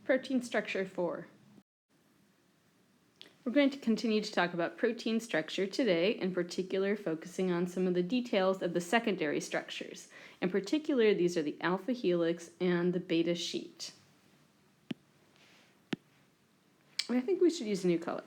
Protein structure 4. We're going to continue to talk about protein structure today, in particular focusing on some of the details of the secondary structures. In particular, these are the alpha helix and the beta sheet. I think we should use a new color.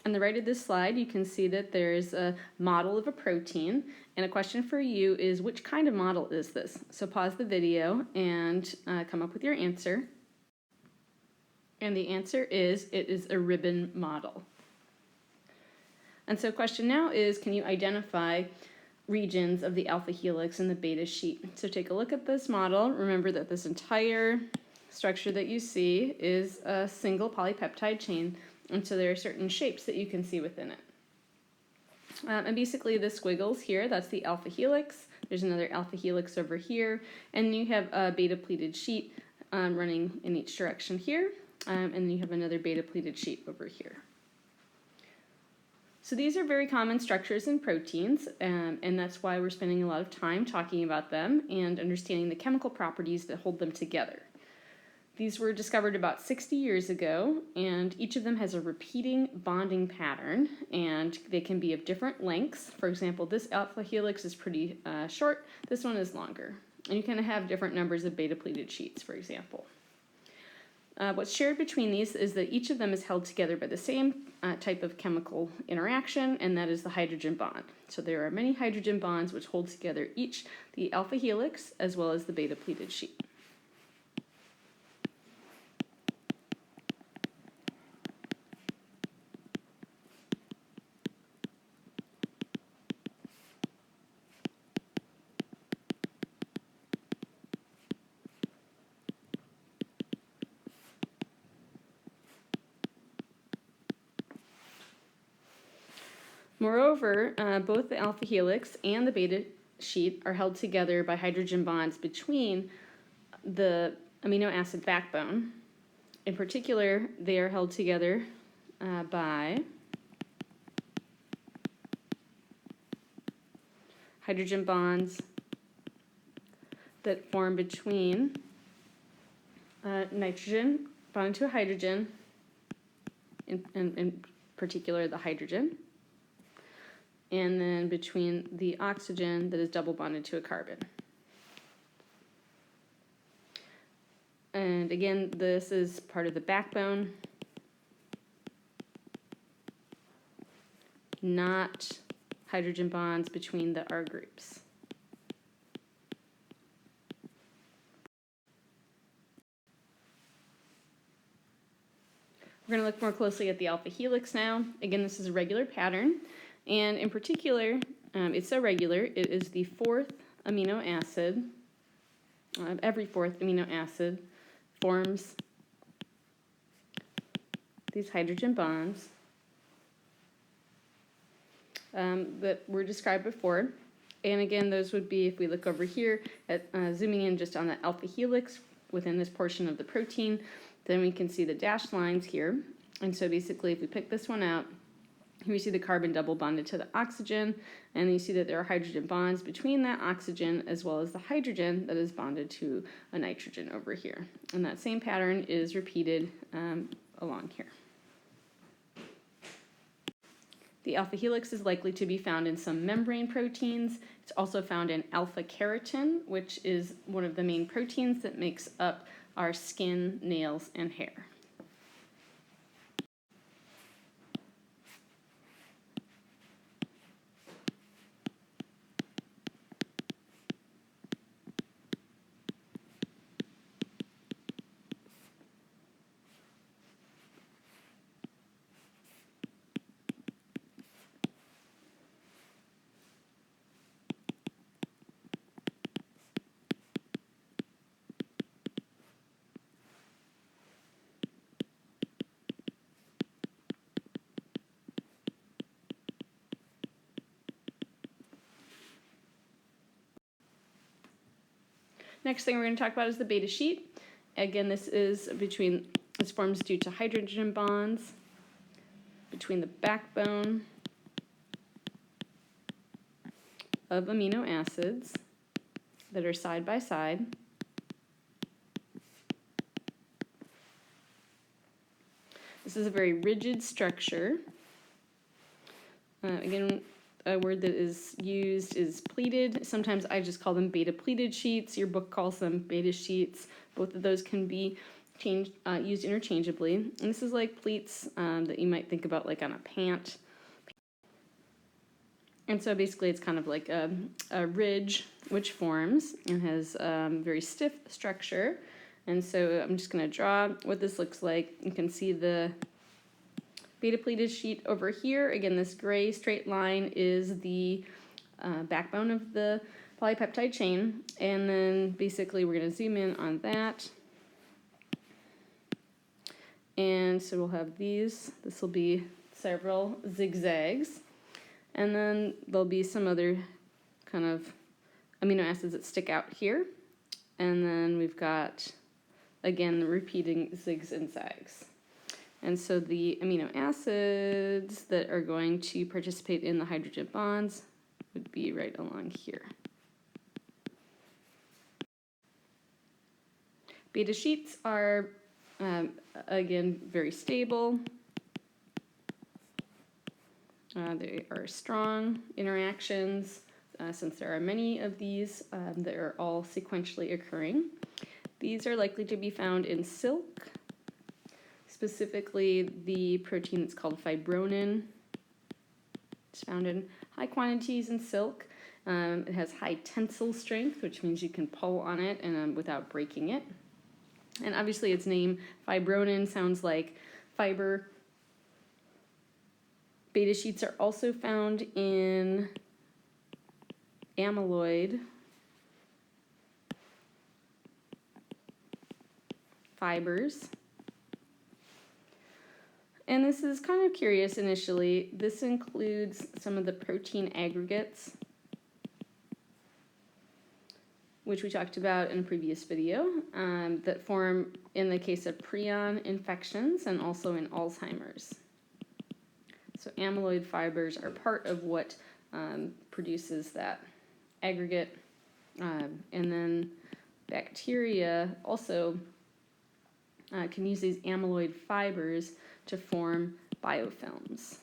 On the right of this slide, you can see that there's a model of a protein, and a question for you is, which kind of model is this? So pause the video and come up with your answer. And the answer is, it is a ribbon model. And so question now is, can you identify regions of the alpha helix and the beta sheet? So take a look at this model. Remember that this entire structure that you see is a single polypeptide chain. And so there are certain shapes that you can see within it. And basically the squiggles here, that's the alpha helix. There's another alpha helix over here. And you have a beta pleated sheet running in each direction here. And then you have another beta pleated sheet over here. So these are very common structures in proteins, and that's why we're spending a lot of time talking about them and understanding the chemical properties that hold them together. These were discovered about 60 years ago, and each of them has a repeating bonding pattern, and they can be of different lengths. For example, this alpha helix is pretty short, this one is longer. And you can have different numbers of beta pleated sheets, for example. What's shared between these is that each of them is held together by the same type of chemical interaction, and that is the hydrogen bond. So there are many hydrogen bonds which hold together each the alpha helix as well as the beta pleated sheet. Moreover, both the alpha helix and the beta sheet are held together by hydrogen bonds between the amino acid backbone. In particular, they are held together by hydrogen bonds that form between nitrogen bonded to a hydrogen, in particular the hydrogen, and then between the oxygen that is double bonded to a carbon. And again, this is part of the backbone, not hydrogen bonds between the R groups. We're going to look more closely at the alpha helix now. Again, this is a regular pattern. And in particular, it's so regular, it is the fourth amino acid. Every fourth amino acid forms these hydrogen bonds that were described before. And again, those would be, if we look over here, at zooming in just on the alpha helix within this portion of the protein, then we can see the dashed lines here. And so basically, if we pick this one out, here you see the carbon double bonded to the oxygen, and you see that there are hydrogen bonds between that oxygen as well as the hydrogen that is bonded to a nitrogen over here. And that same pattern is repeated along here. The alpha helix is likely to be found in some membrane proteins. It's also found in alpha keratin, which is one of the main proteins that makes up our skin, nails, and hair. Next thing we're going to talk about is the beta sheet. Again, this forms due to hydrogen bonds between the backbone of amino acids that are side by side. This is a very rigid structure. Again, a word that is used is pleated. Sometimes I just call them beta pleated sheets. Your book calls them beta sheets. Both of those can be used interchangeably. And this is like pleats that you might think about like on a pant. And so basically it's kind of like a ridge which forms and has very stiff structure. And so I'm just going to draw what this looks like. You can see the beta pleated sheet over here. Again, this gray straight line is the backbone of the polypeptide chain. And then basically we're going to zoom in on that. And so we'll have these. This will be several zigzags. And then there'll be some other kind of amino acids that stick out here. And then we've got, again, repeating zigs and zags. And so the amino acids that are going to participate in the hydrogen bonds would be right along here. Beta sheets are, again, very stable. They are strong interactions since there are many of these that are all sequentially occurring. These are likely to be found in silk, specifically the protein that's called fibronin. It's found in high quantities in silk. It has high tensile strength, which means you can pull on it and without breaking it. And obviously its name, fibronin, sounds like fiber. Beta sheets are also found in amyloid fibers. And this is kind of curious initially. This includes some of the protein aggregates, which we talked about in a previous video, that form in the case of prion infections and also in Alzheimer's. So amyloid fibers are part of what produces that aggregate. And then bacteria also can use these amyloid fibers to form biofilms,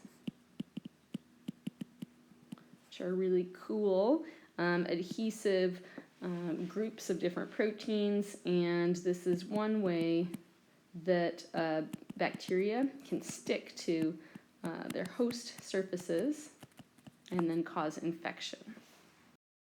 which are really cool, adhesive groups of different proteins. And this is one way that bacteria can stick to their host surfaces and then cause infection.